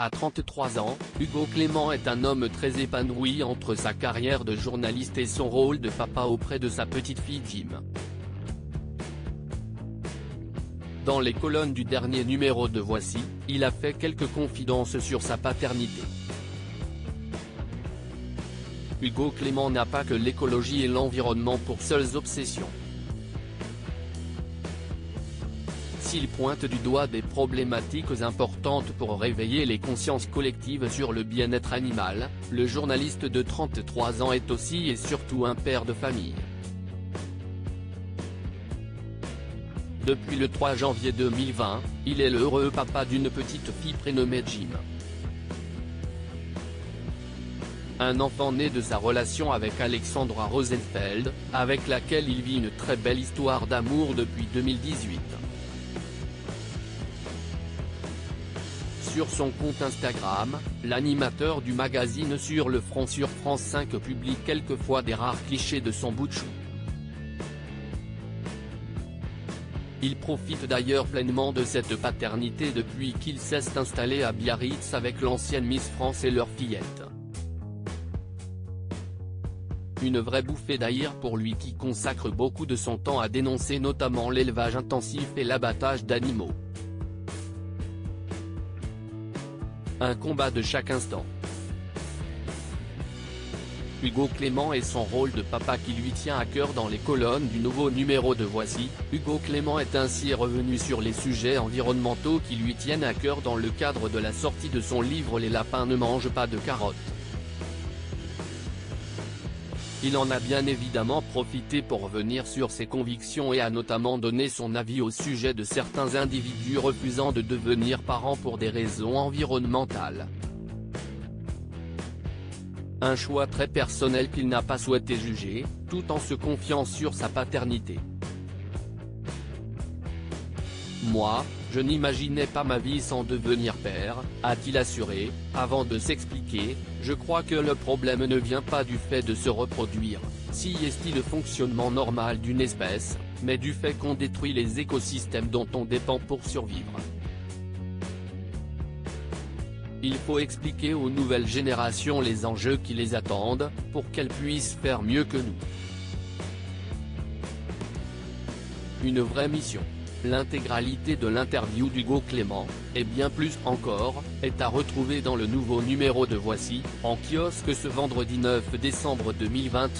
À 33 ans, Hugo Clément est un homme très épanoui entre sa carrière de journaliste et son rôle de papa auprès de sa petite-fille Jim. Dans les colonnes du dernier numéro de Voici, il a fait quelques confidences sur sa paternité. Hugo Clément n'a pas que l'écologie et l'environnement pour seules obsessions. S'il pointe du doigt des problématiques importantes pour réveiller les consciences collectives sur le bien-être animal, le journaliste de 33 ans est aussi et surtout un père de famille. Depuis le 3 janvier 2020, il est l'heureux papa d'une petite fille prénommée Jim. Un enfant né de sa relation avec Alexandra Rosenfeld, avec laquelle il vit une très belle histoire d'amour depuis 2018. Sur son compte Instagram, l'animateur du magazine Sur le front sur France 5 publie quelquefois des rares clichés de son bout de chou. Il profite d'ailleurs pleinement de cette paternité depuis qu'il s'est installé à Biarritz avec l'ancienne Miss France et leur fillette. Une vraie bouffée d'air pour lui qui consacre beaucoup de son temps à dénoncer notamment l'élevage intensif et l'abattage d'animaux. Un combat de chaque instant. Hugo Clément et son rôle de papa qui lui tient à cœur dans les colonnes du nouveau numéro de Voici, Hugo Clément est ainsi revenu sur les sujets environnementaux qui lui tiennent à cœur dans le cadre de la sortie de son livre Les lapins ne mangent pas de carottes. Il en a bien évidemment profité pour revenir sur ses convictions et a notamment donné son avis au sujet de certains individus refusant de devenir parents pour des raisons environnementales. Un choix très personnel qu'il n'a pas souhaité juger, tout en se confiant sur sa paternité. Moi, je n'imaginais pas ma vie sans devenir père, a-t-il assuré, avant de s'expliquer, je crois que le problème ne vient pas du fait de se reproduire, si est-il le fonctionnement normal d'une espèce, mais du fait qu'on détruit les écosystèmes dont on dépend pour survivre. Il faut expliquer aux nouvelles générations les enjeux qui les attendent, pour qu'elles puissent faire mieux que nous. Une vraie mission. L'intégralité de l'interview d'Hugo Clément, et bien plus encore, est à retrouver dans le nouveau numéro de Voici, en kiosque ce vendredi 9 décembre 2022.